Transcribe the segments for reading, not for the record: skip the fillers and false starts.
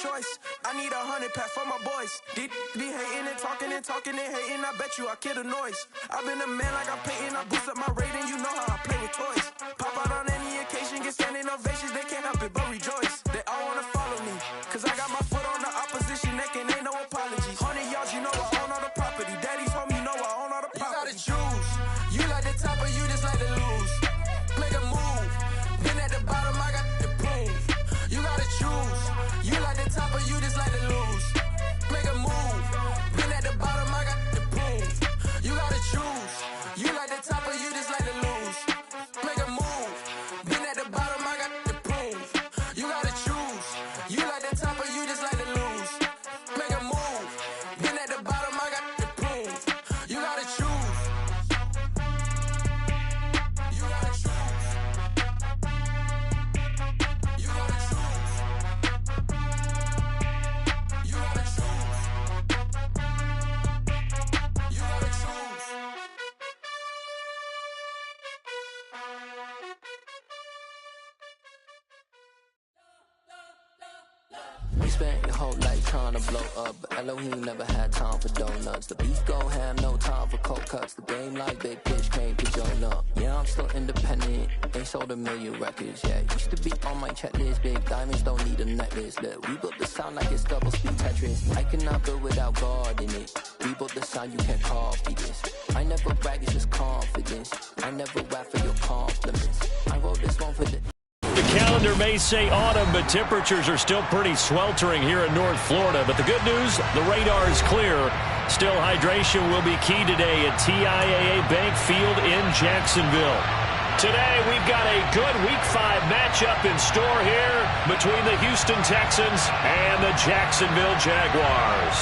choice. I need 100 pack for my boys. Be hating and talking and talking and hating. I bet you I kill the noise. I've been a man like I'm Peyton. I boost up my rating. You know how I play with toys. Pop out on any occasion, get standing ovations. They can't help it but rejoice. They all wanna follow me, cause I got my foot on the opposition neck and ain't no apologies. 100 yards, you know I own all the property. Daddy's home, you know I own all the property. You gotta choose. You like the top or you just like to lose. Make a move. Been at the bottom, I got the proof. You gotta choose. You like the top or you just like to lose. Make a move. Been at the bottom, I got the proof. You gotta choose. You like the top or you just like to lose. Make a move. Been at the bottom, I got the proof. You gotta choose. You like the top or you just like to lose. Make a move. Been at the bottom, I got the proof. You gotta choose. You gotta choose. You gotta choose. You gotta choose. You gotta choose. We spent your whole life trying to blow up, but Elohim never had time for donuts. The beef go ham, no time for cold cuts. The game like big pitch, can't pick Joan up. Yeah, I'm still independent, ain't sold a million records yet. Used to be on my checklist, big diamonds don't need a necklace. Look, we built the sound like it's double speed Tetris. I cannot build without God in it. We built the sound, you can't copy this. I never brag, it's just confidence. I never rap for your compliments. I wrote this one for the... The calendar may say autumn, but temperatures are still pretty sweltering here in North Florida. But the good news, the radar is clear. Still, hydration will be key today at TIAA Bank Field in Jacksonville. Today, we've got a good Week 5 matchup in store here between the Houston Texans and the Jacksonville Jaguars.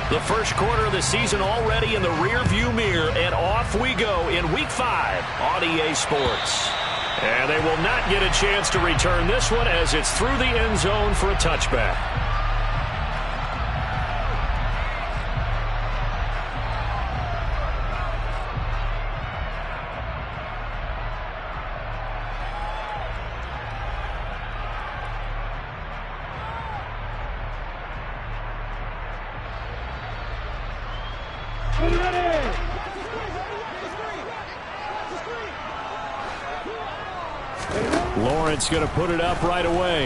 The first quarter of the season already in the rearview mirror, and off we go in Week 5 on EA Sports. And they will not get a chance to return this one as it's through the end zone for a touchback. Lawrence going to put it up right away.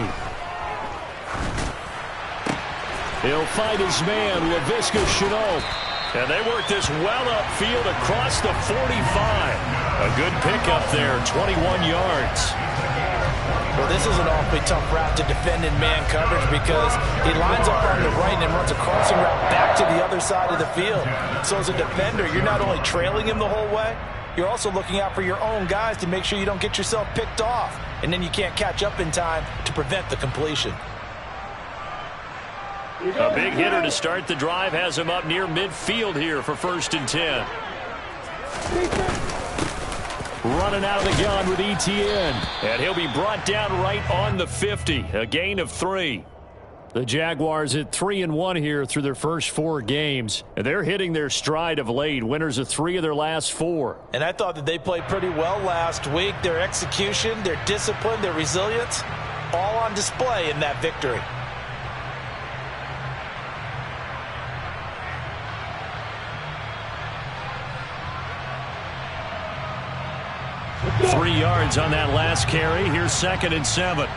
He'll fight his man, Laviska Shenault. And they work this well upfield across the 45. A good pickup there, 21 yards. Well, this is an awfully tough route to defend in man coverage because he lines up on the right and runs a crossing route back to the other side of the field. So as a defender, you're not only trailing him the whole way, you're also looking out for your own guys to make sure you don't get yourself picked off. And then you can't catch up in time to prevent the completion. A big hitter to start the drive has him up near midfield here for 1st and 10. Running out of the gun with ETN. And he'll be brought down right on the 50. A gain of 3. The Jaguars at 3-1 here through their first 4 games. And they're hitting their stride of late. Winners of 3 of their last 4. And I thought that they played pretty well last week. Their execution, their discipline, their resilience, all on display in that victory. Three yards on that last carry. Here's 2nd and 7.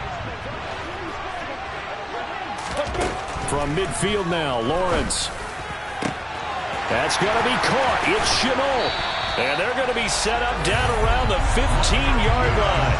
From midfield now, Lawrence. That's going to be caught. It's Shenault. And they're going to be set up down around the 15-yard line.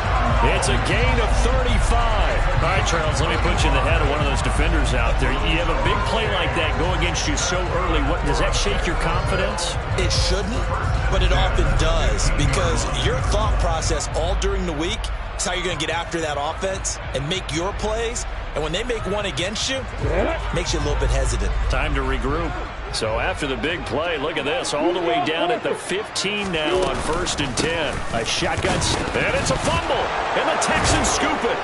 It's a gain of 35. All right, Charles, let me put you in the head of one of those defenders out there. You have a big play like that go against you so early. What, does that shake your confidence? It shouldn't, but it often does, because your thought process all during the week is how you're going to get after that offense and make your plays. And when they make one against you, it makes you a little bit hesitant. Time to regroup. So after the big play, look at this, all the way down at the 15 now on 1st and 10. A shotgun, and it's a fumble, and the Texans scoop it.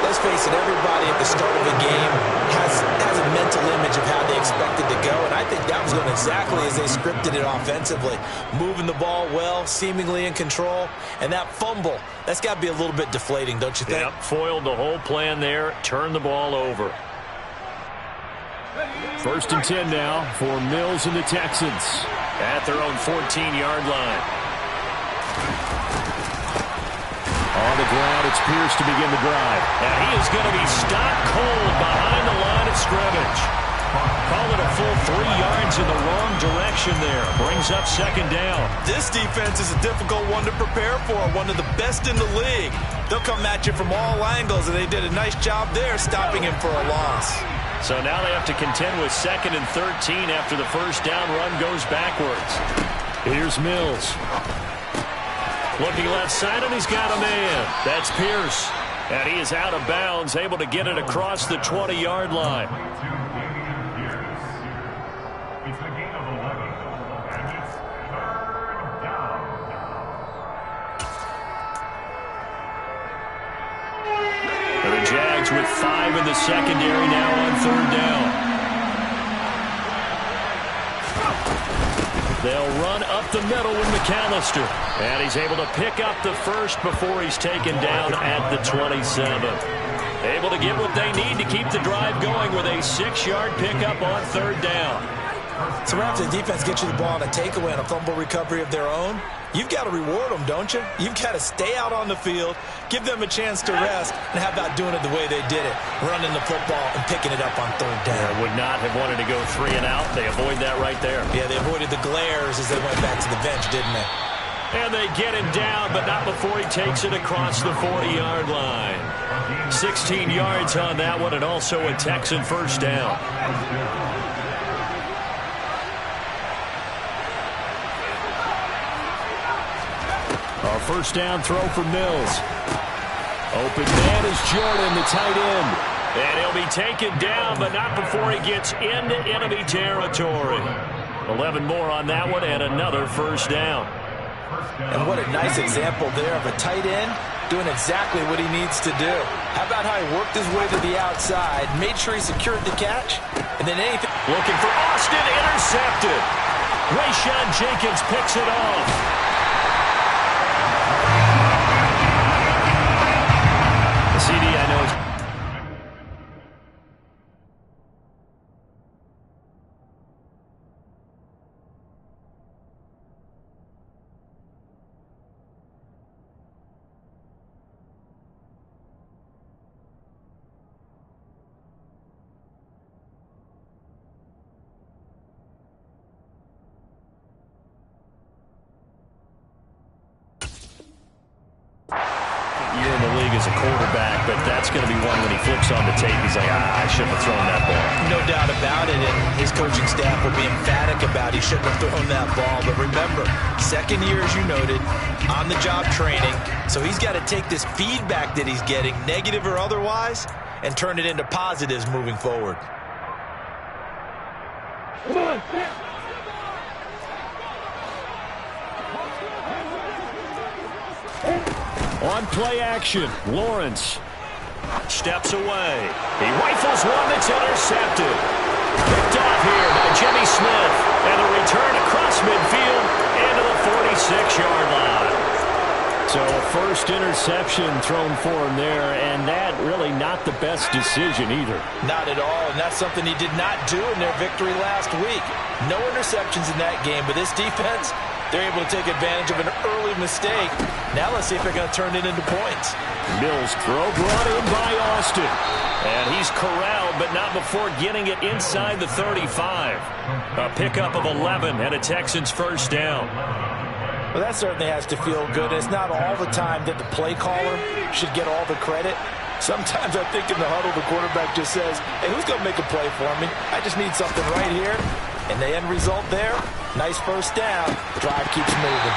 Let's face it, everybody at the start of the game has a mental image of how they expected to go, and I think that was going exactly as they scripted it offensively. Moving the ball well, seemingly in control, and that fumble, that's got to be a little bit deflating, don't you think? Yep, foiled the whole plan there, turned the ball over. 1st and 10 now for Mills and the Texans at their own 14-yard line. On the ground, it's Pierce to begin the drive. And he is going to be stopped cold behind the line of scrimmage. Call it a full 3 yards in the wrong direction there. Brings up 2nd down. This defense is a difficult one to prepare for, one of the best in the league. They'll come at you from all angles, and they did a nice job there stopping him for a loss. So now they have to contend with 2nd and 13 after the 1st down run goes backwards. Here's Mills. Looking left side, and he's got a man. That's Pierce. And he is out of bounds, able to get it across the 20-yard line. It's a gain of 11, and it's 3rd down. The Jags with 5 in the secondary now on 3rd down. They'll run up the middle with McAllister. And he's able to pick up the 1st before he's taken down at the 27. Able to get what they need to keep the drive going with a 6-yard pickup on 3rd down. So after the defense gets you the ball on a takeaway and a fumble recovery of their own, you've got to reward them, don't you? You've got to stay out on the field, give them a chance to rest, and how about doing it the way they did it, running the football and picking it up on 3rd down. Would not have wanted to go 3 and out. They avoid that right there. Yeah, they avoided the glares as they went back to the bench, didn't they? And they get him down, but not before he takes it across the 40-yard line. 16 yards on that one, and also a Texan 1st down. A 1st down throw for Mills. Open man is Jordan, the tight end. And he'll be taken down, but not before he gets into enemy territory. 11 more on that one, and another 1st down. And what a nice example there of a tight end doing exactly what he needs to do. How about how he worked his way to the outside, made sure he secured the catch, and then anything. Looking for Austin, intercepted. Rayshawn Jenkins picks it off. The CD, I know, is year in the league as a quarterback, but that's going to be one when he flips on the tape, he's like, I shouldn't have thrown that ball. No doubt about it, and his coaching staff will be emphatic about he shouldn't have thrown that ball. But remember, 2nd year, as you noted, on-the-job training, so he's got to take this feedback that he's getting, negative or otherwise, and turn it into positives moving forward. Come on. On play action, Lawrence steps away. He rifles one that's intercepted. Picked off here by Jimmy Smith. And a return across midfield into the 46-yard line. So a 1st interception thrown for him there, and that really not the best decision either. Not at all, and that's something he did not do in their victory last week. No interceptions in that game, but this defense, they're able to take advantage of an early mistake. Now let's see if they're going to turn it into points. Mills throw brought in by Austin. And he's corralled, but not before getting it inside the 35. A pickup of 11 and a Texans 1st down. Well, that certainly has to feel good. It's not all the time that the play caller should get all the credit. Sometimes I think in the huddle, the quarterback just says, hey, who's going to make a play for me? I just need something right here. And the end result there, nice 1st down. Drive keeps moving.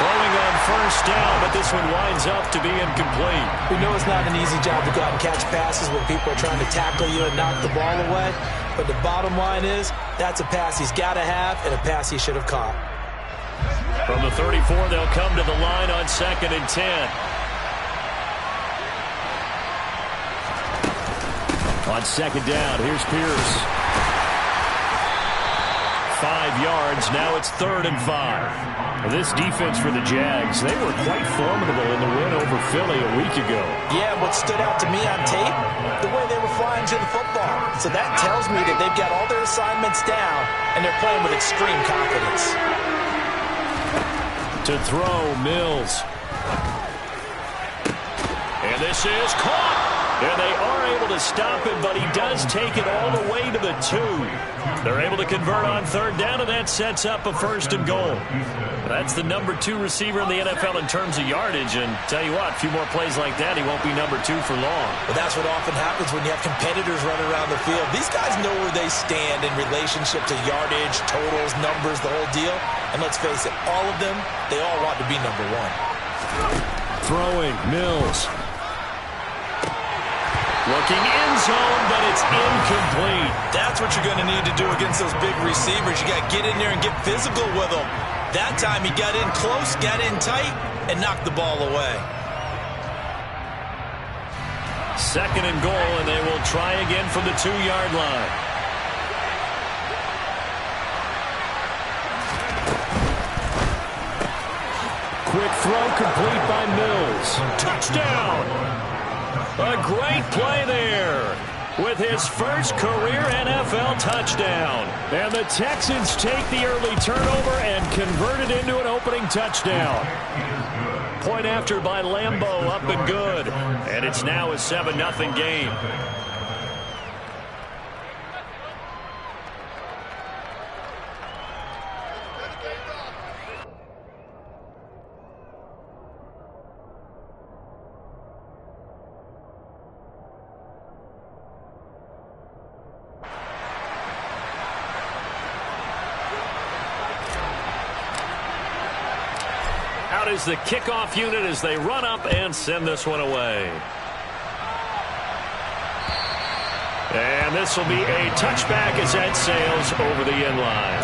Throwing on 1st down, but this one winds up to be incomplete. We know it's not an easy job to go out and catch passes when people are trying to tackle you and knock the ball away. But the bottom line is, that's a pass he's got to have and a pass he should have caught. From the 34, they'll come to the line on 2nd and 10. On 2nd down, here's Pierce. 5 yards, now it's 3rd and 5. This defense for the Jags, they were quite formidable in the win over Philly a week ago. Yeah, what stood out to me on tape, the way they were flying to the football. So that tells me that they've got all their assignments down, and they're playing with extreme confidence. To throw, Mills. And this is caught. And they are able to stop him, but he does take it all the way to the 2. They're able to convert on 3rd down, and that sets up a 1st and goal. That's the number 2 receiver in the NFL in terms of yardage, and tell you what, a few more plays like that, he won't be number 2 for long. But that's what often happens when you have competitors running around the field. These guys know where they stand in relationship to yardage, totals, numbers, the whole deal. And let's face it, all of them, they all want to be number 1. Throwing, Mills. Looking in zone, but it's incomplete. That's what you're going to need to do against those big receivers. You got to get in there and get physical with them. That time he got in close, got in tight, and knocked the ball away. 2nd and goal, and they will try again from the 2-yard line. Quick throw complete by Mills. Touchdown! A great play there with his first career NFL touchdown. And the Texans take the early turnover and convert it into an opening touchdown. Point after by Lambeau, up and good. And it's now a 7-0 game. Out is the kickoff unit as they run up and send this one away. And this will be a touchback as that sails over the end line.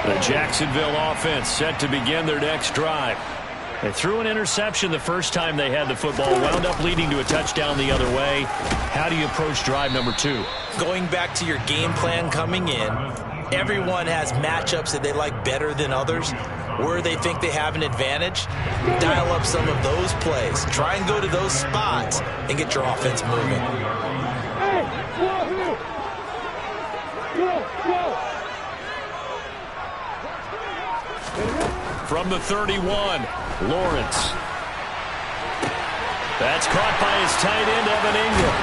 The Jacksonville offense set to begin their next drive. They threw an interception the first time they had the football, wound up leading to a touchdown the other way. How do you approach drive number 2? Going back to your game plan coming in, everyone has matchups that they like better than others, where they think they have an advantage. Dial up some of those plays. Try and go to those spots and get your offense moving. From the 31, Lawrence. That's caught by his tight end, Evan Ingram.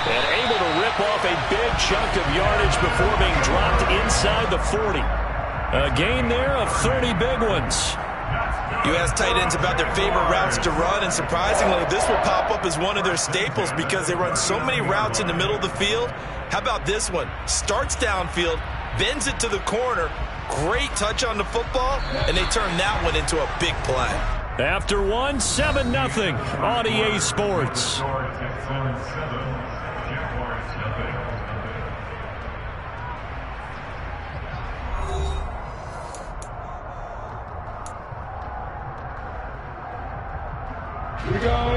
And able to rip off a big chunk of yardage before being dropped inside the 40. A gain there of 30 big ones. You ask tight ends about their favorite routes to run, and surprisingly, this will pop up as one of their staples because they run so many routes in the middle of the field. How about this one? Starts downfield, bends it to the corner, great touch on the football, and they turn that one into a big play. After one, 7-0 on EA Sports.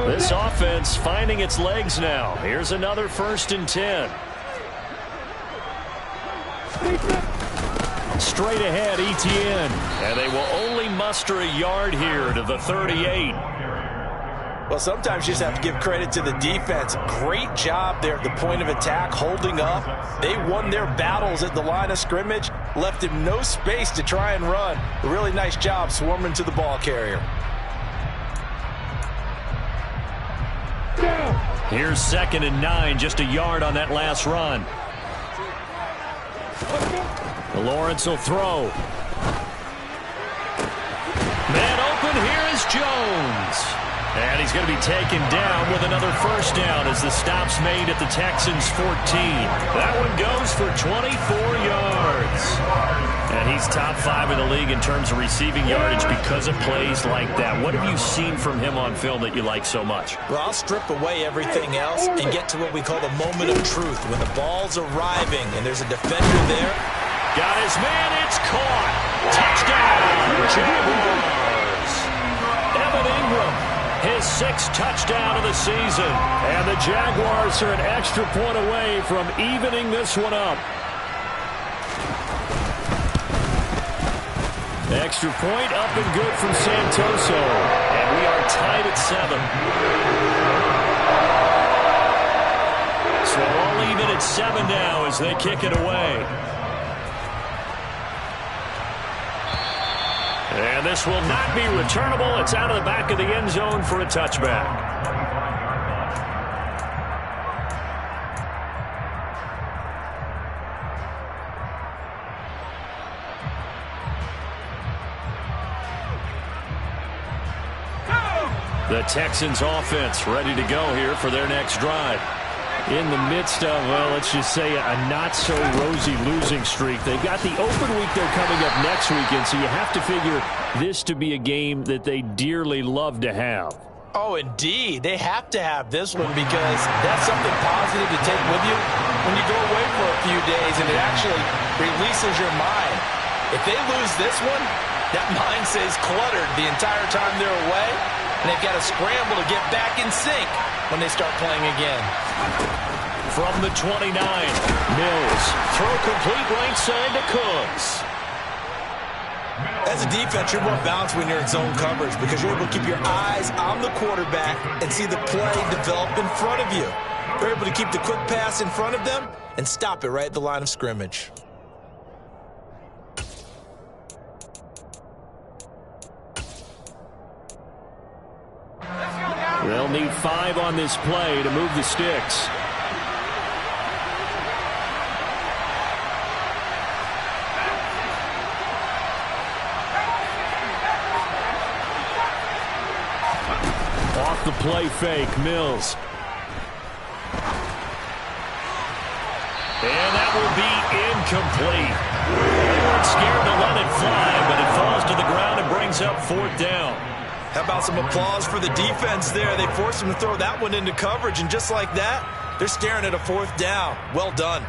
This offense finding its legs now. Here's another 1st and 10. Straight ahead, Etienne. And they will only muster a yard here to the 38. Well, sometimes you just have to give credit to the defense. Great job there at the point of attack, holding up. They won their battles at the line of scrimmage, left him no space to try and run. A really nice job swarming to the ball carrier. Here's 2nd and 9, just a yard on that last run. Lawrence will throw. Man open, here is Jones. And he's going to be taken down with another first down as the stop's made at the Texans' 14. That one goes for 24 yards. And he's top 5 in the league in terms of receiving yardage because of plays like that. What have you seen from him on film that you like so much? Well, I'll strip away everything else and get to what we call the moment of truth. When the ball's arriving and there's a defender there. Got his man, it's caught. Touchdown, Jaguars. Evan Ingram, his 6th touchdown of the season. And the Jaguars are an extra point away from evening this one up. Extra point up and good from Santoso. And we are tied at 7. So all even at 7 now as they kick it away. And this will not be returnable. It's out of the back of the end zone for a touchback. The Texans offense ready to go here for their next drive. In the midst of, well, let's just say a not-so-rosy losing streak. They've got the open week they're coming up next weekend, so you have to figure this to be a game that they dearly love to have. Oh, indeed. They have to have this one because that's something positive to take with you when you go away for a few days, and it actually releases your mind. If they lose this one, that mind stays cluttered the entire time they're away, and they've got to scramble to get back in sync when they start playing again. From the 29, Mills. Throw complete right side to Cooks. As a defense, you're more balanced when you're in zone coverage because you're able to keep your eyes on the quarterback and see the play develop in front of you. You're able to keep the quick pass in front of them and stop it right at the line of scrimmage. They'll need 5 on this play to move the sticks. Off the play fake, Mills. And that will be incomplete. They weren't scared to let it fly, but it falls to the ground and brings up 4th down. How about some applause for the defense there? They forced him to throw that one into coverage, and just like that, they're staring at a 4th down. Well done.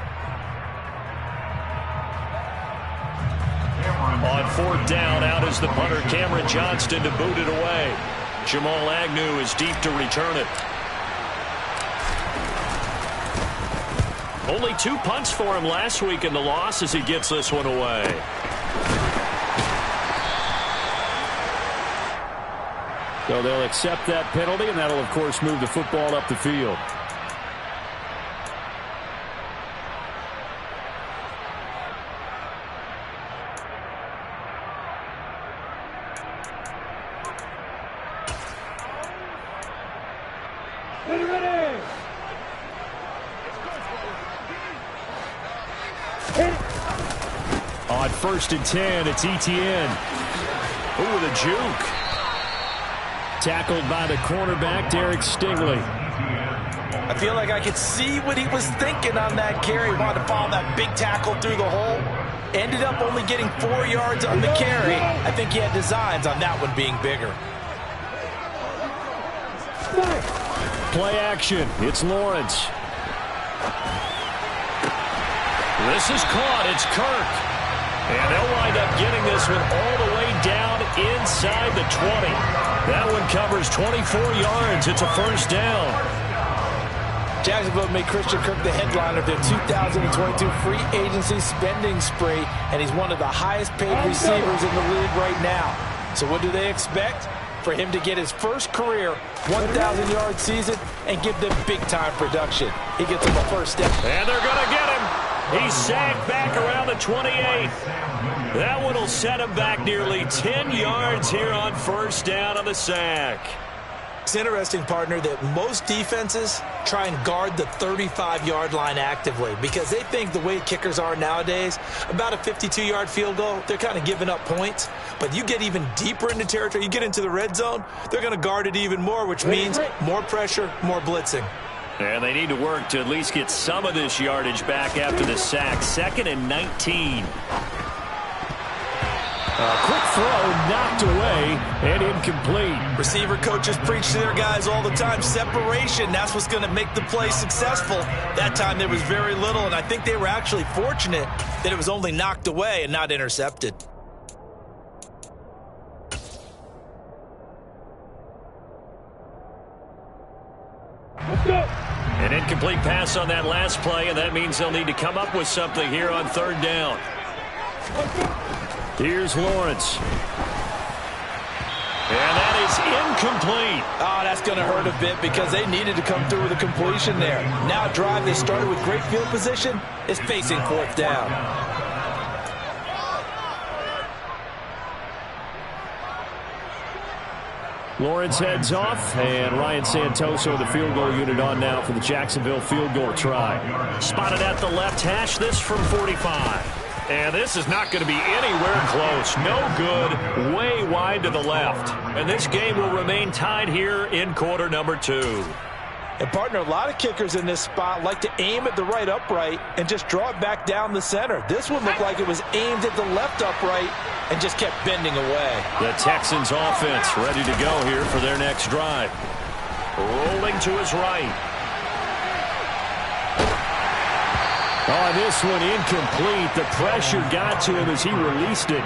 On 4th down, out is the punter, Cameron Johnston, to boot it away. Jamal Agnew is deep to return it. Only 2 punts for him last week in the loss as he gets this one away. So they'll accept that penalty, and that'll, of course, move the football up the field. On 1st and 10, it's Etienne. Ooh, with a juke. Tackled by the cornerback, Derek Stingley. I feel like I could see what he was thinking on that carry. Wanted to follow that big tackle through the hole. Ended up only getting 4 yards on the carry. I think he had designs on that one being bigger. Play action. It's Lawrence. This is caught. It's Kirk. And they'll wind up getting this one all the way down inside the 20. That one covers 24 yards. It's a 1st down. Jacksonville made Christian Kirk the headliner of their 2022 free agency spending spree, and he's one of the highest paid receivers in the league right now. So what do they expect? For him to get his first career 1,000-yard season and give them big-time production. He gets him a 1st down. And they're going to get him. He's sagged back around the 28. That one will set him back nearly 10 yards here on 1st down on the sack. It's interesting, partner, that most defenses try and guard the 35-yard line actively because they think the way kickers are nowadays, about a 52-yard field goal, they're kind of giving up points. But you get even deeper into territory, you get into the red zone, they're going to guard it even more, which means more pressure, more blitzing. And they need to work to at least get some of this yardage back after the sack. 2nd and 19. Quick throw, knocked away, and incomplete. Receiver coaches preach to their guys all the time. Separation, that's what's going to make the play successful. That time there was very little, and I think they were actually fortunate that it was only knocked away and not intercepted. An incomplete pass on that last play, and that means they'll need to come up with something here on 3rd down. Here's Lawrence. And that is incomplete. Oh, that's going to hurt a bit because they needed to come through with a completion there. Now a drive that started with great field position is facing 4th down. Lawrence heads off, and Ryan Santoso, the field goal unit, on now for the Jacksonville field goal try. Spotted at the left hash, this from 45. And this is not going to be anywhere close. No good, way wide to the left. And this game will remain tied here in quarter number 2. And, partner, a lot of kickers in this spot like to aim at the right upright and just draw it back down the center. This one looked like it was aimed at the left upright and just kept bending away. The Texans offense ready to go here for their next drive. Rolling to his right. Oh, this one incomplete. The pressure got to him as he released it.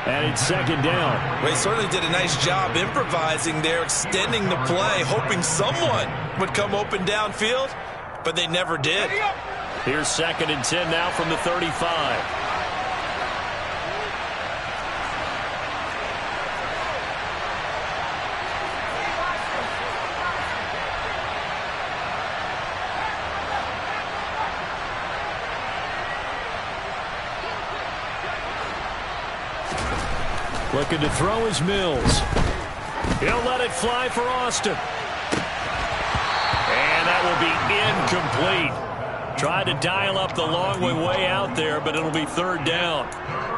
And it's 2nd down. Well, he certainly did a nice job improvising there, extending the play, hoping someone would come open downfield, but they never did. Here's 2nd and 10 now from the 35. Looking to throw is Mills. He'll let it fly for Austin. And that will be incomplete. Tried to dial up the long way out there, but it'll be 3rd down.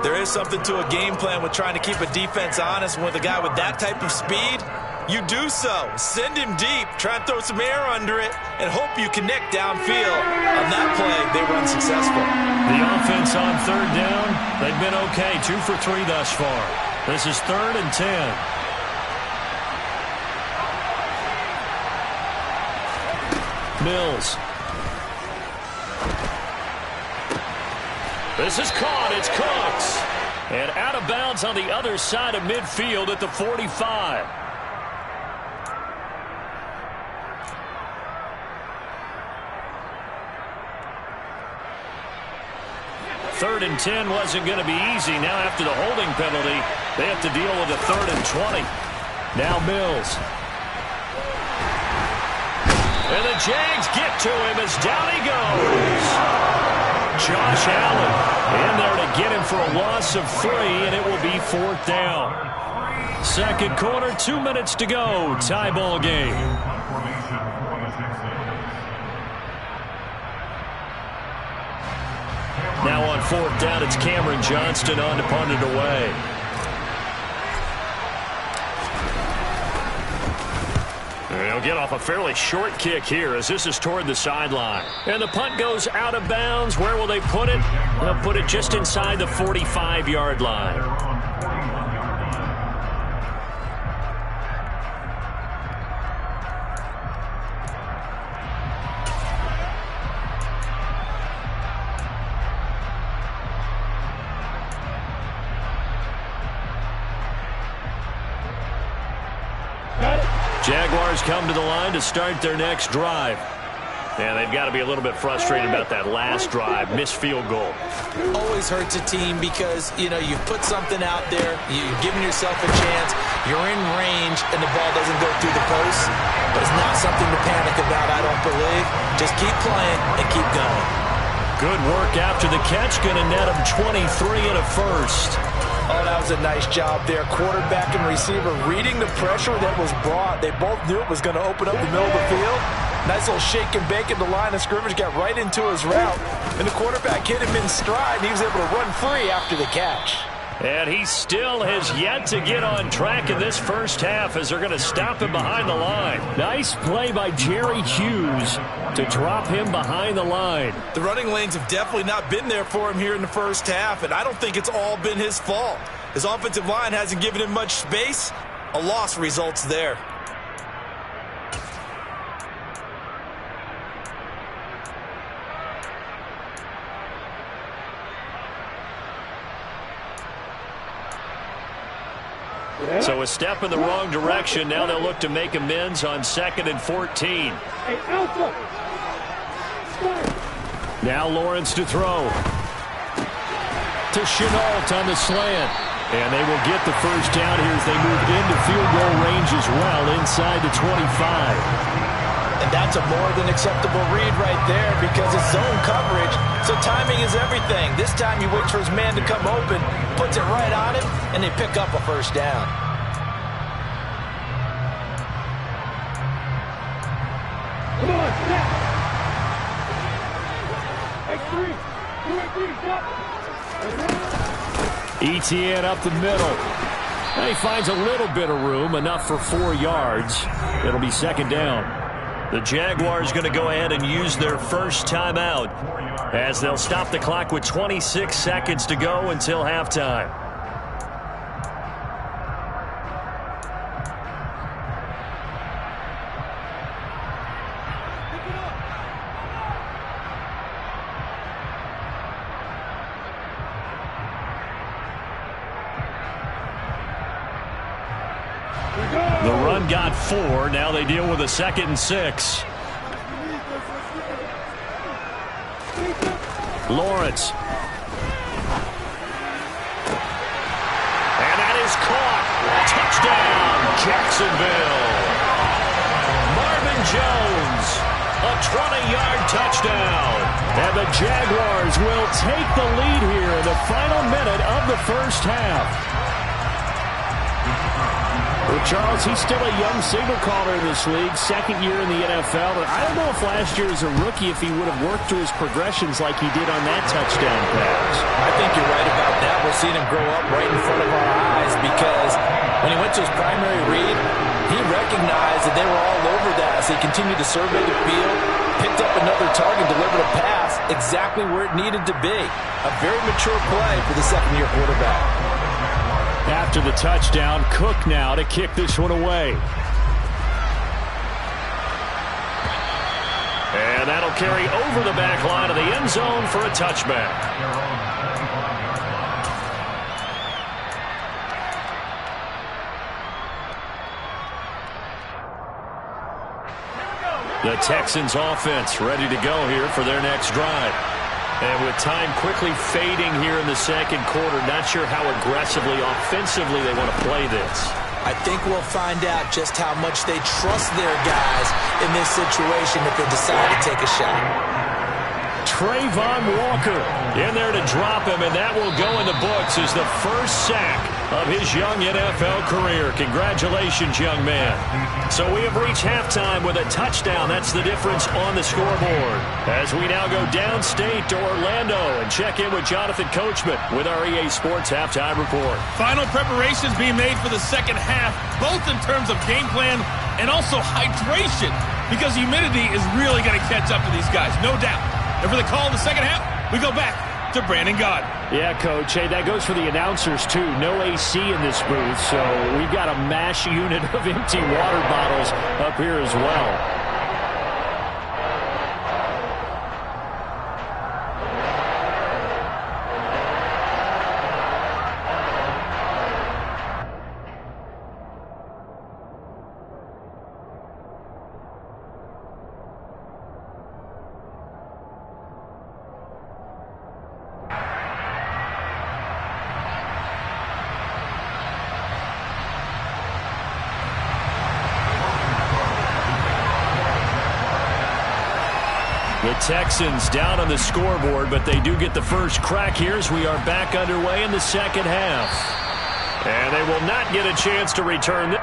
There is something to a game plan with trying to keep a defense honest. With a guy with that type of speed, you do so. Send him deep, try and throw some air under it, and hope you connect downfield. On that play, they were unsuccessful. The offense on 3rd down, they've been okay. 2 for 3 thus far. This is 3rd and 10. Mills. This is caught. It's Cooks. And out of bounds on the other side of midfield at the 45. Third and 10 wasn't going to be easy. Now after the holding penalty, they have to deal with a 3rd and 20. Now Mills. And the Jags get to him as down he goes. Josh Allen in there to get him for a loss of 3, and it will be 4th down. 2nd quarter, 2 minutes to go. Tie ball game. Now on 4th down, it's Cameron Johnston on to punt it away. They'll get off a fairly short kick here as this is toward the sideline. And the punt goes out of bounds. Where will they put it? They'll put it just inside the 45-yard line. Jaguars come to the line to start their next drive. And they've got to be a little bit frustrated about that last drive, missed field goal. Always hurts a team because, you've put something out there, you've given yourself a chance, you're in range, and the ball doesn't go through the post. But it's not something to panic about, I don't believe. Just keep playing and keep going. Good work after the catch, going to net him 23 and a first. Oh, that was a nice job there. Quarterback and receiver reading the pressure that was brought. They both knew it was going to open up the middle of the field. Nice little shake and bake at the line of scrimmage, got right into his route. And the quarterback hit him in stride, and he was able to run free after the catch. And he still has yet to get on track in this first half as they're going to stop him behind the line. Nice play by Jerry Hughes to drop him behind the line. The running lanes have definitely not been there for him here in the first half, and I don't think it's all been his fault. His offensive line hasn't given him much space. A loss results there. So a step in the wrong direction. Now they'll look to make amends on 2nd and 14. Now Lawrence to throw. To Chenault on the slant. And they will get the first down here as they move into field goal range as well inside the 25. And that's a more than acceptable read right there because it's zone coverage, so timing is everything. This time he waits for his man to come open, puts it right on him, and they pick up a first down. Come on, snap! X3! 2 X3, stop! ETN up the middle. And he finds a little bit of room, enough for 4 yards. It'll be 2nd down. The Jaguars going to go ahead and use their first timeout as they'll stop the clock with 26 seconds to go until halftime. The run got 4. Now they deal with a 2nd and 6. Lawrence. And that is caught. Touchdown, Jacksonville. Marvin Jones, a 20-yard touchdown. And the Jaguars will take the lead here in the final minute of the first half. Well, Charles, he's still a young signal caller in this league, 2nd year in the NFL. But I don't know if last year as a rookie, if he would have worked through his progressions like he did on that touchdown pass. I think you're right about that. We're seeing him grow up right in front of our eyes because when he went to his primary read, he recognized that they were all over that as he continued to survey the field, picked up another target, delivered a pass exactly where it needed to be. A very mature play for the second-year quarterback. After the touchdown, Cook now to kick this one away. And that'll carry over the back line of the end zone for a touchback. The Texans offense ready to go here for their next drive. And with time quickly fading here in the second quarter, not sure how aggressively, offensively they want to play this. I think we'll find out just how much they trust their guys in this situation if they decide to take a shot. Trayvon Walker in there to drop him, and that will go in the books as the first sack of his young NFL career. Congratulations, young man. So we have reached halftime with a touchdown. That's the difference on the scoreboard. As we now go downstate to Orlando and check in with Jonathan Coachman with our EA Sports Halftime Report. Final preparations being made for the second half, both in terms of game plan and also hydration, because humidity is really going to catch up to these guys, no doubt. And for the call in the second half, we go back to Brandon Gaudin. Yeah, Coach. Hey, that goes for the announcers, too. No AC in this booth, so we've got a mash unit of empty water bottles up here as well. The Texans down on the scoreboard, but they do get the first crack here as we are back underway in the second half. And they will not get a chance to return this.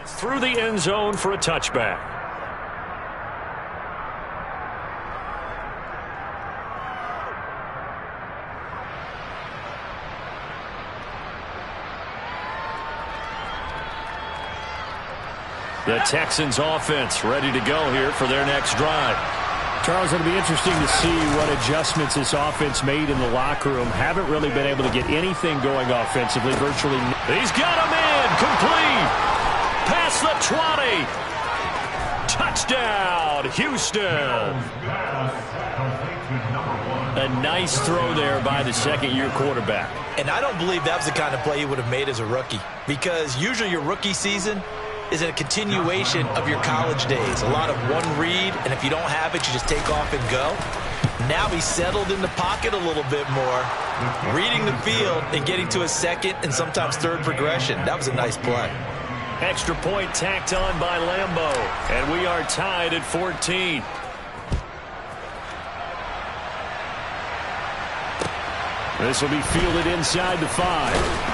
through the end zone for a touchback. The Texans offense ready to go here for their next drive. Charles, it'll be interesting to see what adjustments this offense made in the locker room. Haven't really been able to get anything going offensively. Virtually. He's got him in. Complete. Past the 20. Touchdown, Houston. A nice throw there by the second-year quarterback. And I don't believe that was the kind of play he would have made as a rookie, because usually your rookie season is a continuation of your college days. A lot of one read, and if you don't have it, you just take off and go. Now he's settled in the pocket a little bit more, reading the field and getting to a second and sometimes third progression. That was a nice play. Extra point tacked on by Lambeau, and we are tied at 14. This will be fielded inside the 5.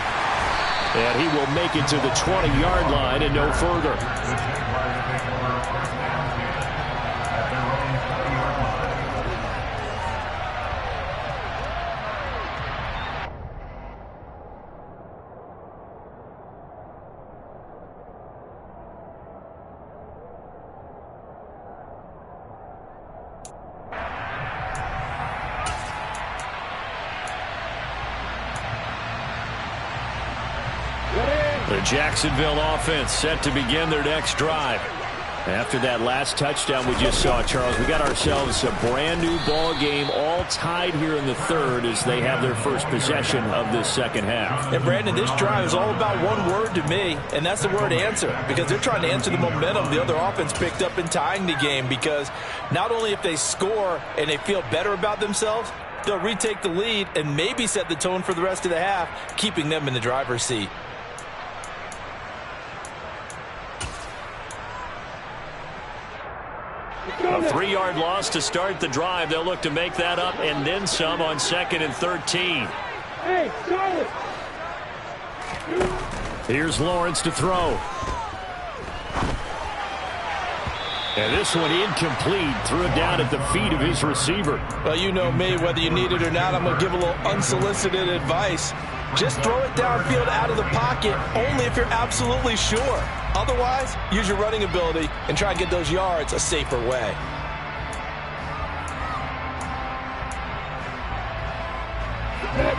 And he will make it to the 20-yard line and no further. The Jacksonville offense set to begin their next drive. After that last touchdown we just saw, Charles, we got ourselves a brand new ball game, all tied here in the third as they have their first possession of this second half. And Brandon, this drive is all about one word to me, and that's the word answer, because they're trying to answer the momentum the other offense picked up in tying the game, because not only if they score and they feel better about themselves, they'll retake the lead and maybe set the tone for the rest of the half, keeping them in the driver's seat. A 3-yard loss to start the drive. They'll look to make that up and then some on 2nd and 13. Hey, solid. Here's Lawrence to throw. And this one incomplete. Threw it down at the feet of his receiver. Well, you know me, whether you need it or not, I'm going to give a little unsolicited advice. Just throw it downfield out of the pocket only if you're absolutely sure. Otherwise, use your running ability and try and get those yards a safer way.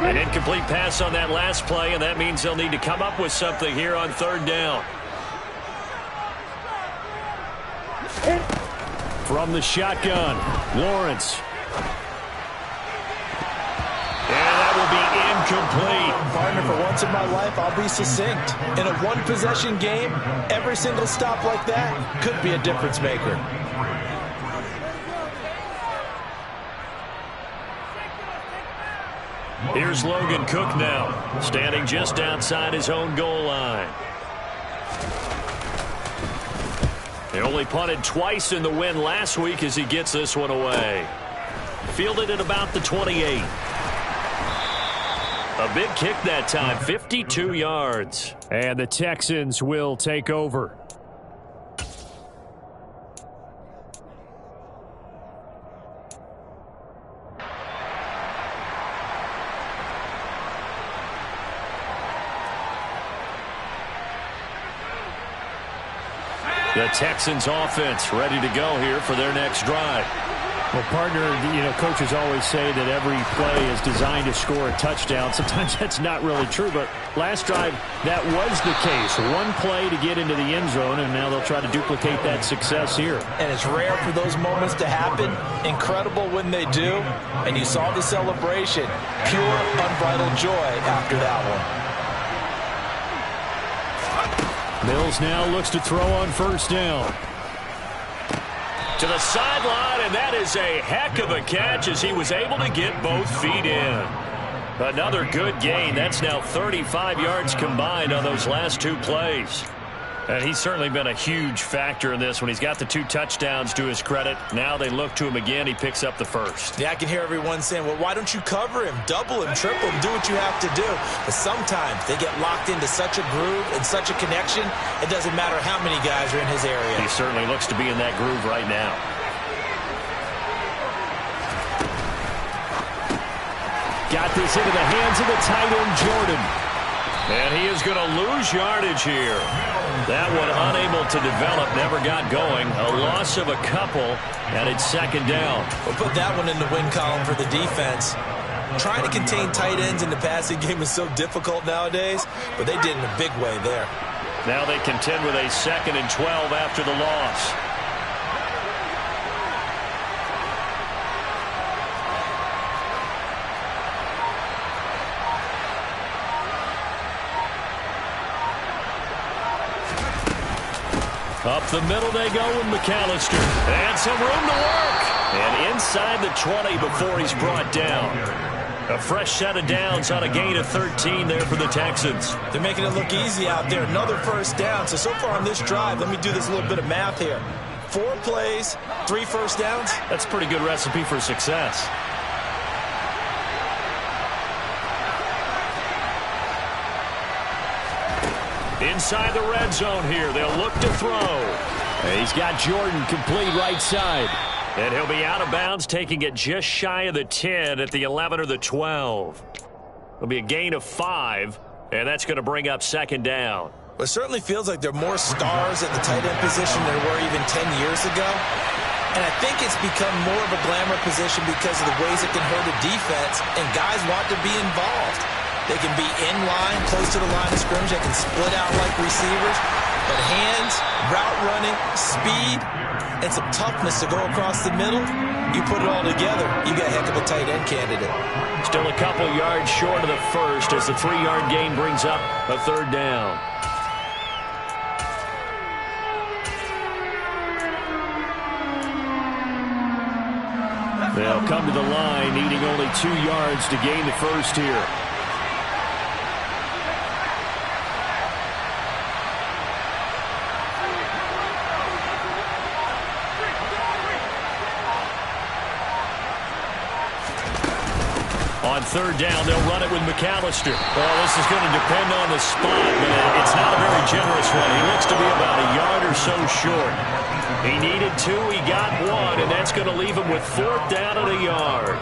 An incomplete pass on that last play, and that means they'll need to come up with something here on 3rd down. From the shotgun, Lawrence. And that will be incomplete. Partner, for once in my life, I'll be succinct. In a one-possession game, every single stop like that could be a difference maker. Here's Logan Cook now, standing just outside his own goal line. He only punted twice in the win last week as he gets this one away. Fielded at about the 28. A big kick that time, 52 yards. And the Texans will take over. The Texans offense ready to go here for their next drive. Well, partner, you know, coaches always say that every play is designed to score a touchdown. Sometimes that's not really true, but last drive, that was the case. One play to get into the end zone, and now they'll try to duplicate that success here. And it's rare for those moments to happen. Incredible when they do. And you saw the celebration. Pure, unbridled joy after that one. Mills now looks to throw on 1st down. To the sideline, and that is a heck of a catch as he was able to get both feet in. Another good gain. That's now 35 yards combined on those last 2 plays. And he's certainly been a huge factor in this when he's got the 2 touchdowns to his credit. Now they look to him again. He picks up the first. Yeah, I can hear everyone saying, well, why don't you cover him, double him, triple him, do what you have to do. But sometimes they get locked into such a groove and such a connection, it doesn't matter how many guys are in his area. He certainly looks to be in that groove right now. Got this into the hands of the tight end, Jordan. And he is going to lose yardage here. That one unable to develop, never got going. A loss of a couple, and it's second down. We'll put that one in the win column for the defense. Trying to contain tight ends in the passing game is so difficult nowadays, but they did in a big way there. Now they contend with a 2nd and 12 after the loss. Up the middle they go with McAllister. And some room to work. And inside the 20 before he's brought down. A fresh set of downs on a gain of 13 there for the Texans. They're making it look easy out there. Another first down. So far on this drive, let me do this little bit of math here. 4 plays, 3 first downs. That's a pretty good recipe for success. Inside the red zone here. They'll look to throw. And he's got Jordan complete right side. And he'll be out of bounds, taking it just shy of the 10 at the 11 or the 12. It'll be a gain of 5, and that's going to bring up second down. Well, it certainly feels like there are more stars at the tight end position than there were even 10 years ago. And I think it's become more of a glamour position because of the ways it can hurt a defense, and guys want to be involved. They can be in line, close to the line of scrimmage. They can split out like receivers. But hands, route running, speed, and some toughness to go across the middle, you put it all together, you got a heck of a tight end candidate. Still a couple yards short of the first as the 3-yard gain brings up a third down. They'll come to the line, needing only 2 yards to gain the first here. On third down, they'll run it with McAllister. Well, this is going to depend on the spot, but it's not a very generous one. He looks to be about a yard or so short. He needed 2, he got 1, and that's going to leave him with 4th down and a yard.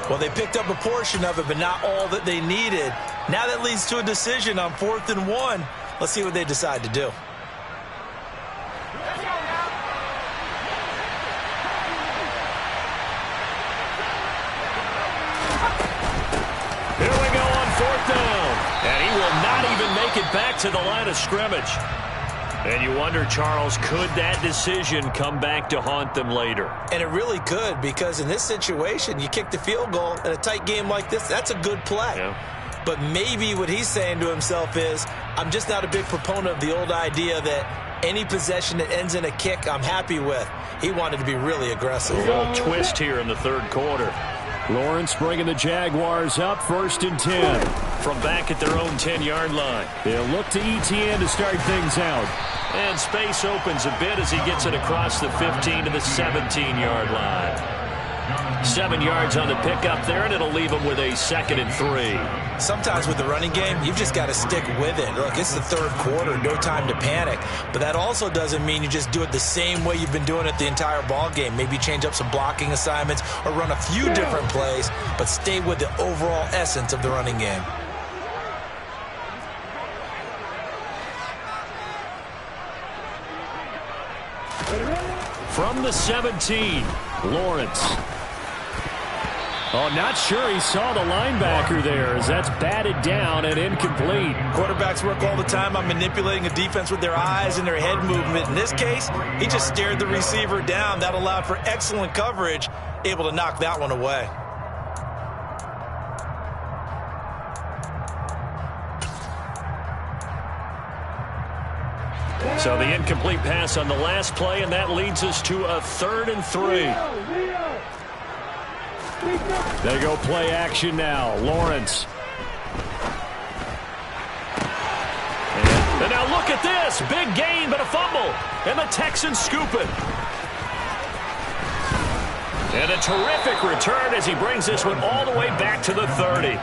Well, they picked up a portion of it, but not all that they needed. Now that leads to a decision on 4th and 1. Let's see what they decide to do. Here we go on 4th down. And he will not even make it back to the line of scrimmage. And you wonder, Charles, could that decision come back to haunt them later? And it really could, because in this situation, you kick the field goal in a tight game like this, that's a good play. Yeah. But maybe what he's saying to himself is, I'm just not a big proponent of the old idea that any possession that ends in a kick I'm happy with. He wanted to be really aggressive. A little twist here in the third quarter. Lawrence bringing the Jaguars up, 1st and 10. From back at their own 10-yard line. They'll look to ETN to start things out. And space opens a bit as he gets it across the 15 to the 17-yard line. 7 yards on the pickup there, and it'll leave him with a 2nd and 3. Sometimes with the running game, you've just got to stick with it. Look, it's the third quarter, no time to panic. But that also doesn't mean you just do it the same way you've been doing it the entire ball game. Maybe change up some blocking assignments or run a few different plays, but stay with the overall essence of the running game. From the 17, Lawrence. Oh, not sure he saw the linebacker there as that's batted down and incomplete. Quarterbacks work all the time on manipulating a defense with their eyes and their head movement. In this case, he just stared the receiver down. That allowed for excellent coverage, able to knock that one away. So the incomplete pass on the last play, and that leads us to a 3rd and 3. They go play action now. Lawrence. And And now look at this. Big gain, but a fumble. And the Texans scoop it. And a terrific return as he brings this one all the way back to the 30.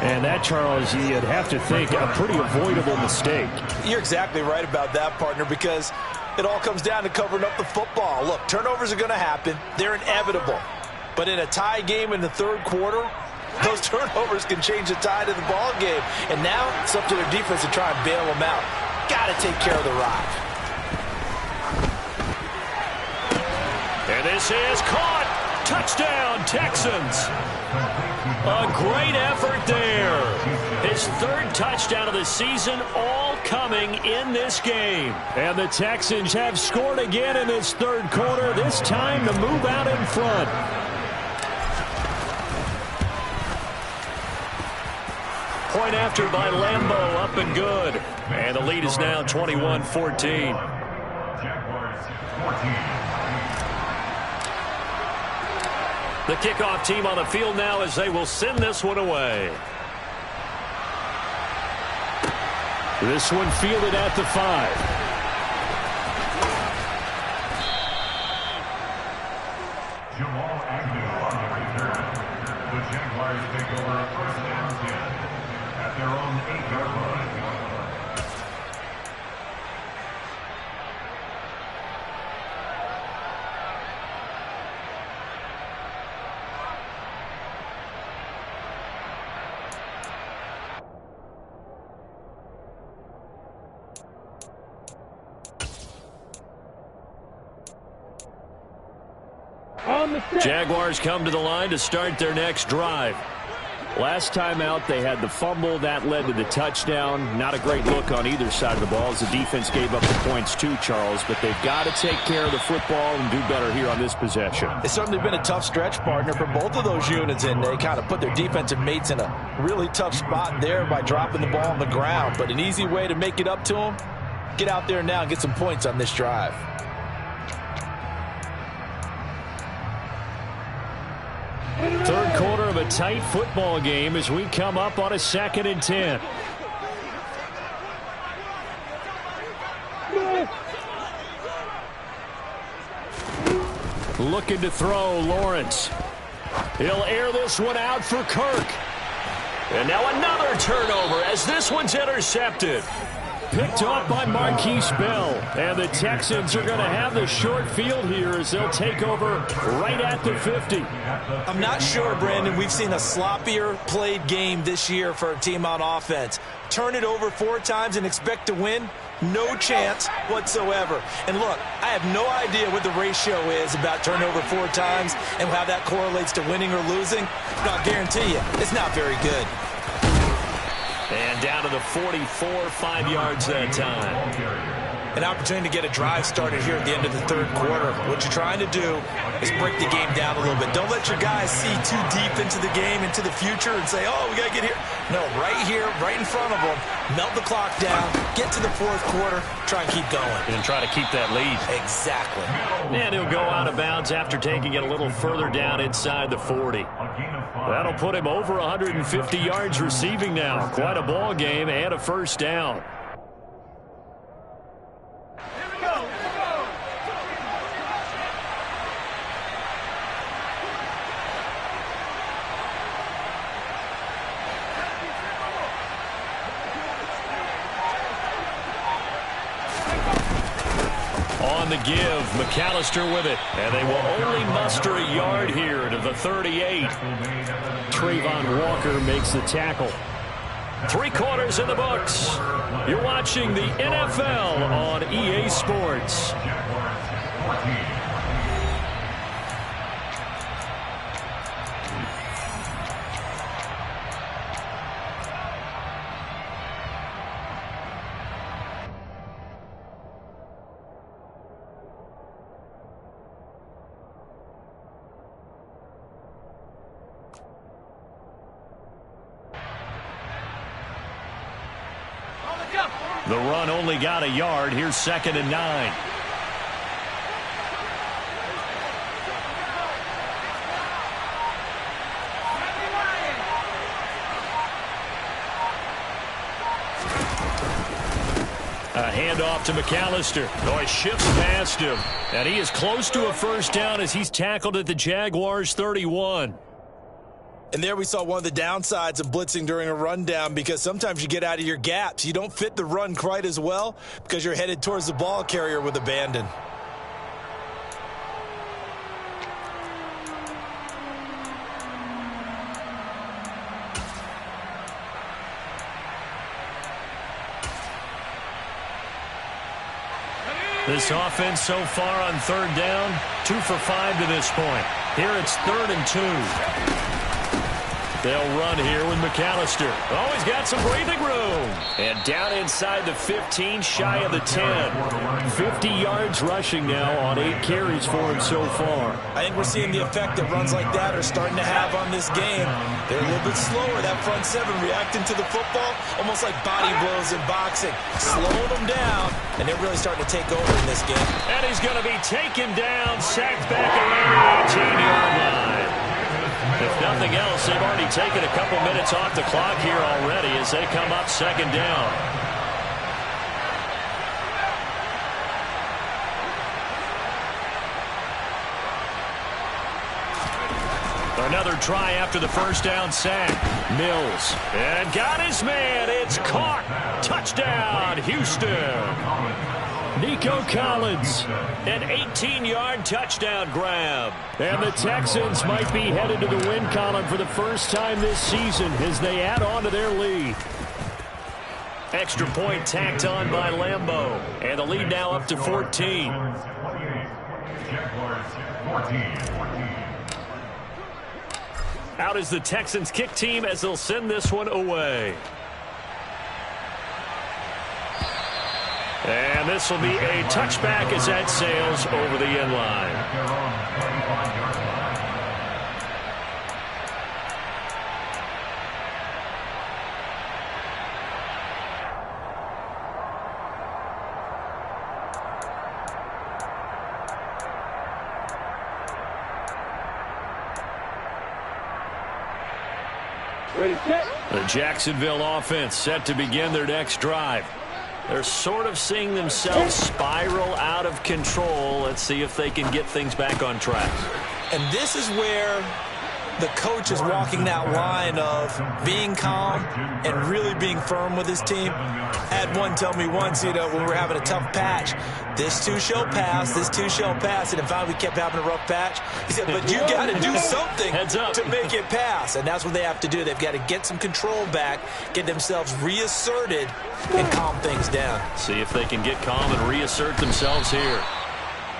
And that, Charles, you'd have to think a pretty avoidable mistake. You're exactly right about that, partner, because it all comes down to covering up the football. Look, turnovers are going to happen. They're inevitable. But in a tie game in the third quarter, those turnovers can change the tide of the ball game. And now it's up to their defense to try and bail them out. Got to take care of the rock. And this is caught. Touchdown, Texans. A great effort there. His third touchdown of the season, all coming in this game. And the Texans have scored again in this third quarter, this time to move out in front. Point after by Lambeau, up and good. And the lead is now 21-14. Jaguars 14. The kickoff team on the field now as they will send this one away. This one fielded at the 5. Jamal Agnew on the return. The Jaguars take over a first and 10 at their own 8-yard line. Jaguars come to the line to start their next drive. Last time out, they had the fumble. That led to the touchdown. Not a great look on either side of the ball as the defense gave up the points too, Charles. But they've got to take care of the football and do better here on this possession. It's certainly been a tough stretch, partner, for both of those units, and they kind of put their defensive mates in a really tough spot there by dropping the ball on the ground. But an easy way to make it up to them, get out there now and get some points on this drive. Third quarter of a tight football game as we come up on a 2nd and 10. Looking to throw, Lawrence. He'll air this one out for Kirk. And now another turnover as this one's intercepted. Picked up by Marquise Bell. And the Texans are going to have the short field here as they'll take over right at the 50. I'm not sure, Brandon, we've seen a sloppier played game this year for a team on offense. Turn it over 4 times and expect to win? No chance whatsoever. And look, I have no idea what the ratio is about turnover 4 times and how that correlates to winning or losing. But I'll guarantee you, it's not very good. And down to the 44, 5 yards that time. An opportunity to get a drive started here at the end of the third quarter. What you're trying to do is break the game down a little bit. Don't let your guys see too deep into the game, into the future, and say, oh, we got to get here. No, right here, right in front of them. Melt the clock down, get to the fourth quarter, try and keep going. And try to keep that lead. Exactly. And he'll go out of bounds after taking it a little further down inside the 40. That'll put him over 150 yards receiving now. Quite a ball game and a first down. On the give, McAllister with it. And they will only muster a yard here to the 38. Trayvon Walker makes the tackle. 3 quarters in the books. You're watching the NFL on EA Sports. The run only got a yard. Here's 2nd and 9. A handoff to McAllister. Oh, he shifts past him. And he is close to a first down as he's tackled at the Jaguars' 31. And there we saw one of the downsides of blitzing during a rundown, because sometimes you get out of your gaps. You don't fit the run quite as well because you're headed towards the ball carrier with abandon. This offense so far on third down, 2 for 5 to this point. Here it's 3rd and 2. They'll run here with McAllister. Oh, he's got some breathing room. And down inside the 15, shy of the 10. 50 yards rushing now on 8 carries for him so far. I think we're seeing the effect that runs like that are starting to have on this game. They're a little bit slower, that front seven, reacting to the football, almost like body blows in boxing. Slowing them down, and they're really starting to take over in this game. And he's going to be taken down, sacked back around the 18-yard line. If nothing else, they've already taken a couple minutes off the clock here already as they come up 2nd down. Another try after the first down sack. Mills. And got his man. It's caught. Touchdown, Houston. Nico Collins, an 18-yard touchdown grab. And the Texans might be headed to the win column for the first time this season as they add on to their lead. Extra point tacked on by Lambeau. And the lead now up to 14. Out is the Texans kick team as they'll send this one away. And this will be a touchback as that sails over the end line. The Jacksonville offense set to begin their next drive. They're sort of seeing themselves spiral out of control. Let's see if they can get things back on track. And this is where the coach is walking that line of being calm and really being firm with his team. I had one tell me once, when we were having a tough patch, this too shall pass, this too shall pass. And in fact, we kept having a rough patch. He said, but you got to do something to make it pass. And that's what they have to do. They've got to get some control back, get themselves reasserted, and calm things down. See if they can get calm and reassert themselves here.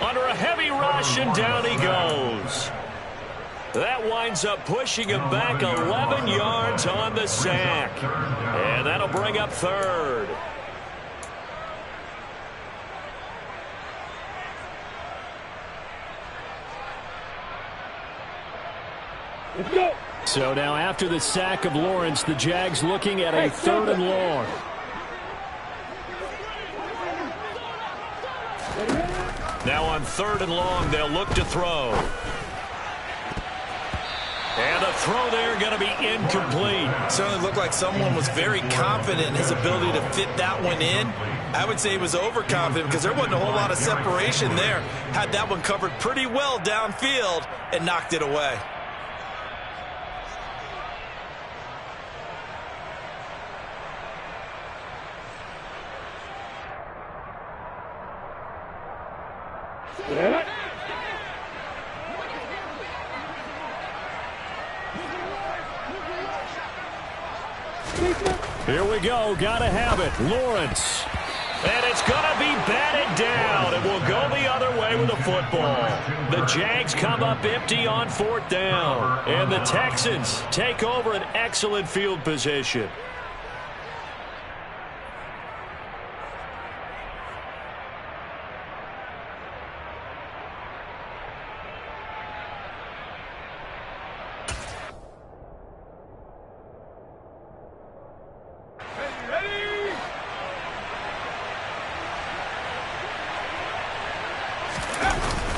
Under a heavy rush, and down he goes. That winds up pushing him back 11 yards on the sack. And that'll bring up 3rd. Let's go. So now after the sack of Lawrence, the Jags looking at a 3rd and long. Now on 3rd and long, they'll look to throw. And the throw there going to be incomplete. Certainly looked like someone was very confident in his ability to fit that one in. I would say he was overconfident because there wasn't a whole lot of separation there. Had that one covered pretty well downfield and knocked it away. Here we go. Gotta have it. Lawrence. And it's going to be batted down. It will go the other way with the football. The Jags come up empty on 4th down. And the Texans take over an excellent field position.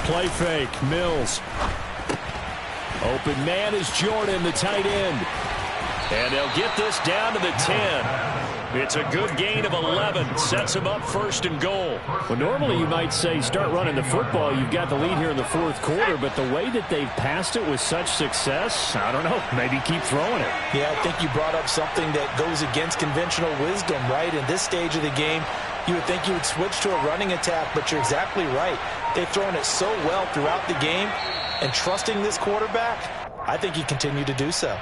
Play fake, Mills. Open man is Jordan, the tight end. And they'll get this down to the 10. It's a good gain of 11. Sets him up first and goal. Well, normally you might say start running the football. You've got the lead here in the fourth quarter, but the way that they've passed it with such success, I don't know, maybe keep throwing it. Yeah, I think you brought up something that goes against conventional wisdom, right? In this stage of the game, you would think you would switch to a running attack, but you're exactly right. They've thrown it so well throughout the game, and trusting this quarterback, I think you continue to do so.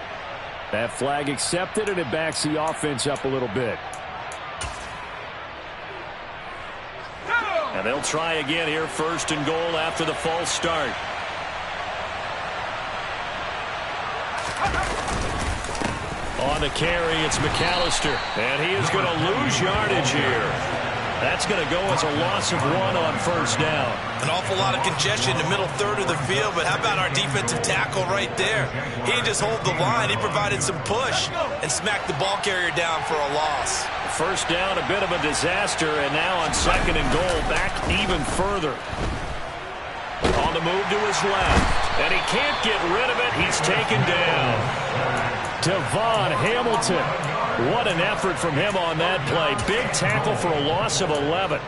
That flag accepted, and it backs the offense up a little bit. And they'll try again here, first and goal after the false start. On the carry, it's McAllister, and he is going to lose yardage here. That's going to go as a loss of 1 on first down. An awful lot of congestion in the middle third of the field, but how about our defensive tackle right there? He didn't just hold the line. He provided some push and smacked the ball carrier down for a loss. First down, a bit of a disaster, and now on second and goal, back even further. On the move to his left, and he can't get rid of it. He's taken down. Devon Hamilton. What an effort from him on that play. Big tackle for a loss of 11.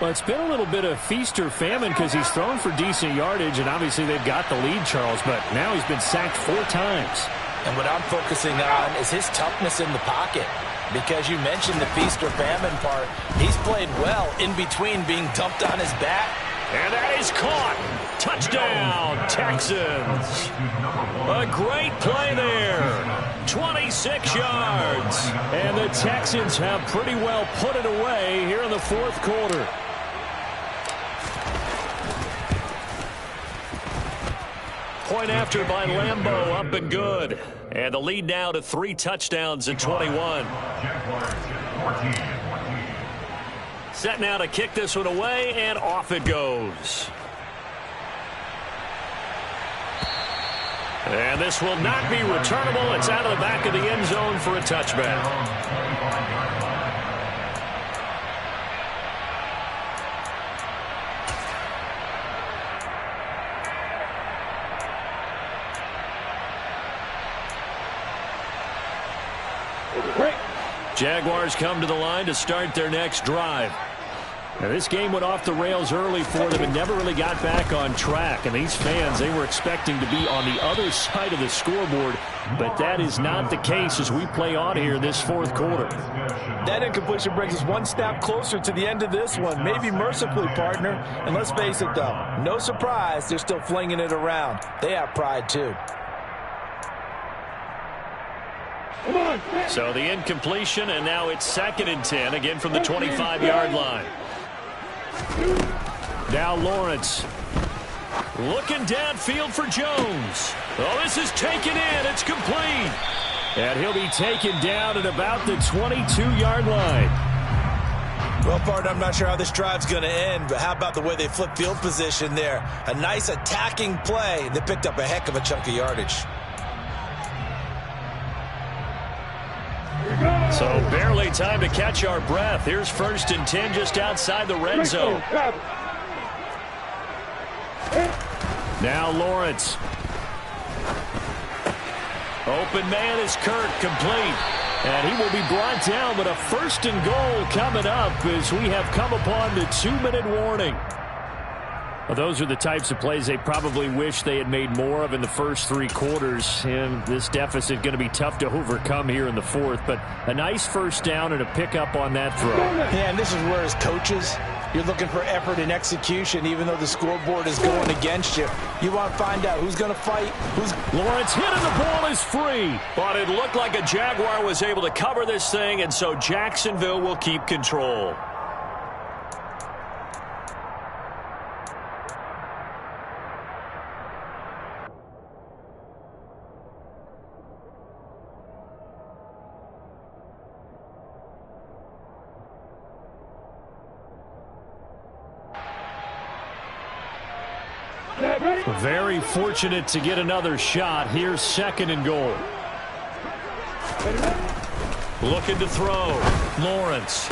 Well, it's been a little bit of feast or famine because he's thrown for decent yardage, and obviously they've got the lead, Charles, but now he's been sacked 4 times. And what I'm focusing on is his toughness in the pocket. Because you mentioned the feast or famine part. He's played well in between being dumped on his back. And that is caught. Touchdown, Texans. A great play there. 26 yards. And the Texans have pretty well put it away here in the fourth quarter. Point after by Lambeau, up and good. And the lead now to 3 touchdowns at 21. Set now to kick this one away, and off it goes. And this will not be returnable. It's out of the back of the end zone for a touchback. Jaguars come to the line to start their next drive. Now, this game went off the rails early for them and never really got back on track. And these fans, they were expecting to be on the other side of the scoreboard, but that is not the case as we play on here this fourth quarter. That incompletion brings us one step closer to the end of this one. Maybe mercifully, partner. And let's face it, though, no surprise, they're still flinging it around. They have pride, too. So the incompletion, and now it's 2nd and 10, again from the 25-yard line. Now Lawrence. Looking downfield for Jones. Oh, this is taken in. It's complete. And he'll be taken down at about the 22-yard line. Well, partner, I'm not sure how this drive's going to end, but how about the way they flip field position there? A nice attacking play. They picked up a heck of a chunk of yardage. So barely time to catch our breath. Here's 1st and 10 just outside the red zone. Now Lawrence. Open man is Kirk, complete. And he will be brought down, but a 1st and goal coming up as we have come upon the 2-minute warning. Well, those are the types of plays they probably wish they had made more of in the first 3 quarters. And this deficit going to be tough to overcome here in the fourth. But a nice first down and a pickup on that throw. Yeah, and this is where as coaches, you're looking for effort and execution, even though the scoreboard is going against you. You want to find out who's going to fight. Lawrence hit and the ball is free. But it looked like a Jaguar was able to cover this thing, and so Jacksonville will keep control. Very fortunate to get another shot. Here's 2nd and goal. Looking to throw. Lawrence.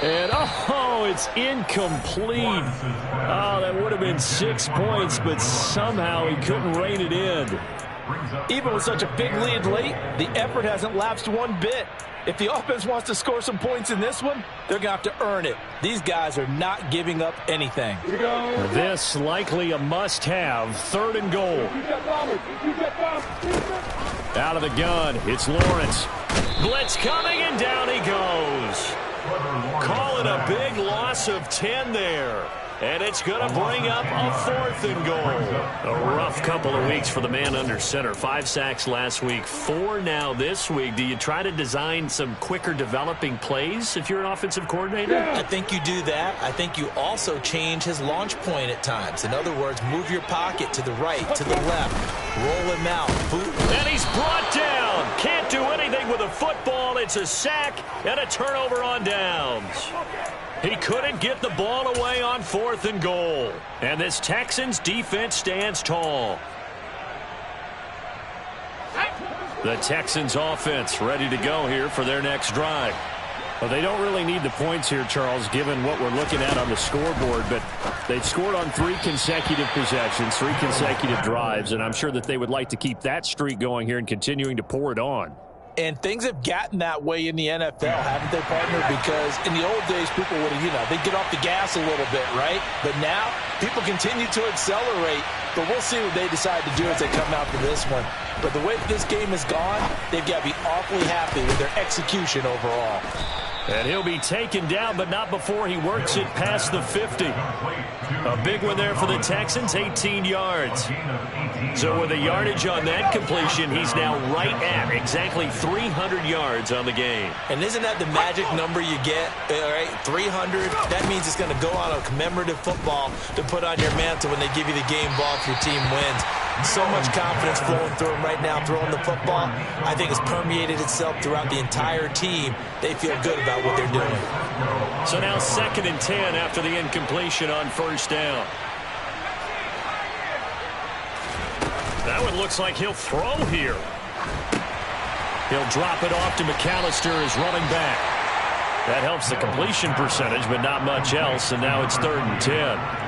And, oh, it's incomplete. Oh, that would have been 6 points, but somehow he couldn't rein it in. Even with such a big lead late, the effort hasn't lapsed one bit. If the offense wants to score some points in this one, they're going to have to earn it. These guys are not giving up anything. This likely a must-have. 3rd and goal. Out of the gun, it's Lawrence. Blitz coming, and down he goes. Call it a big loss of 10 there. And it's going to bring up a 4th and goal. A rough couple of weeks for the man under center. 5 sacks last week, 4 now this week. Do you try to design some quicker developing plays if you're an offensive coordinator? I think you do that. I think you also change his launch point at times. In other words, move your pocket to the right, to the left. Roll him out. And he's brought down. Can't do anything with a football. It's a sack and a turnover on downs. He couldn't get the ball away on 4th and goal. And this Texans defense stands tall. The Texans offense ready to go here for their next drive. Well, they don't really need the points here, Charles, given what we're looking at on the scoreboard. But they've scored on 3 consecutive possessions, 3 consecutive drives. And I'm sure that they would like to keep that streak going here and continuing to pour it on. And things have gotten that way in the NFL, haven't they, partner? Because in the old days, people would have, they'd get off the gas a little bit, right? But now, people continue to accelerate. But we'll see what they decide to do as they come out for this one. But the way that this game has gone, they've got to be awfully happy with their execution overall. And he'll be taken down, but not before he works it past the 50. A big one there for the Texans, 18 yards. So with a yardage on that completion, he's now right at exactly 300 yards on the game. And isn't that the magic number you get, all right, 300? That means it's going to go on a commemorative football to put on your mantle when they give you the game ball if your team wins. So much confidence flowing through him right now, throwing the football. I think it's permeated itself throughout the entire team. They feel good about what they're doing. So now 2nd and 10 after the incompletion on 1st down. That one looks like he'll throw here. He'll drop it off to McAllister as running back. That helps the completion percentage, but not much else, and now it's 3rd and 10.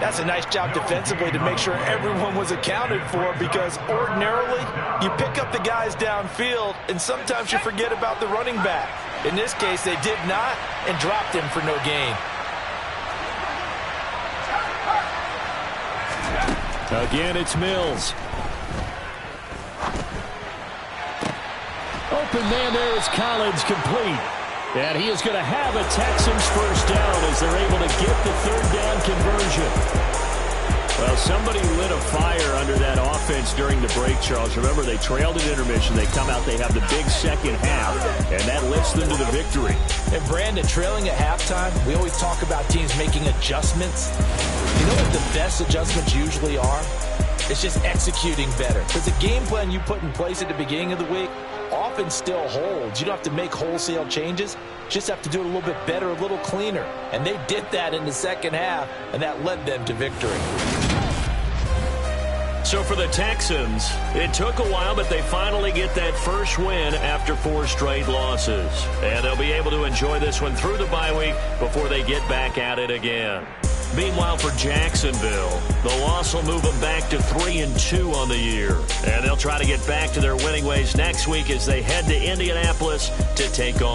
That's a nice job defensively to make sure everyone was accounted for, because ordinarily you pick up the guys downfield, and sometimes you forget about the running back. In this case, they did not and dropped him for no gain. Again, it's Mills. Open man there is Collins, complete. And he is going to have a Texans 1st down as they're able to get the 3rd down conversion. Well, somebody lit a fire under that offense during the break, Charles. Remember, they trailed at intermission. They come out, they have the big second half, and that lifts them to the victory. And, Brandon, trailing at halftime, we always talk about teams making adjustments. You know what the best adjustments usually are? It's just executing better. Because the game plan you put in place at the beginning of the week often still holds. You don't have to make wholesale changes. You just have to do it a little bit better, a little cleaner. And they did that in the second half, and that led them to victory. So for the Texans, it took a while, but they finally get that first win after 4 straight losses. And they'll be able to enjoy this one through the bye week before they get back at it again. Meanwhile, for Jacksonville, the loss will move them back to 3-2 on the year. And they'll try to get back to their winning ways next week as they head to Indianapolis to take on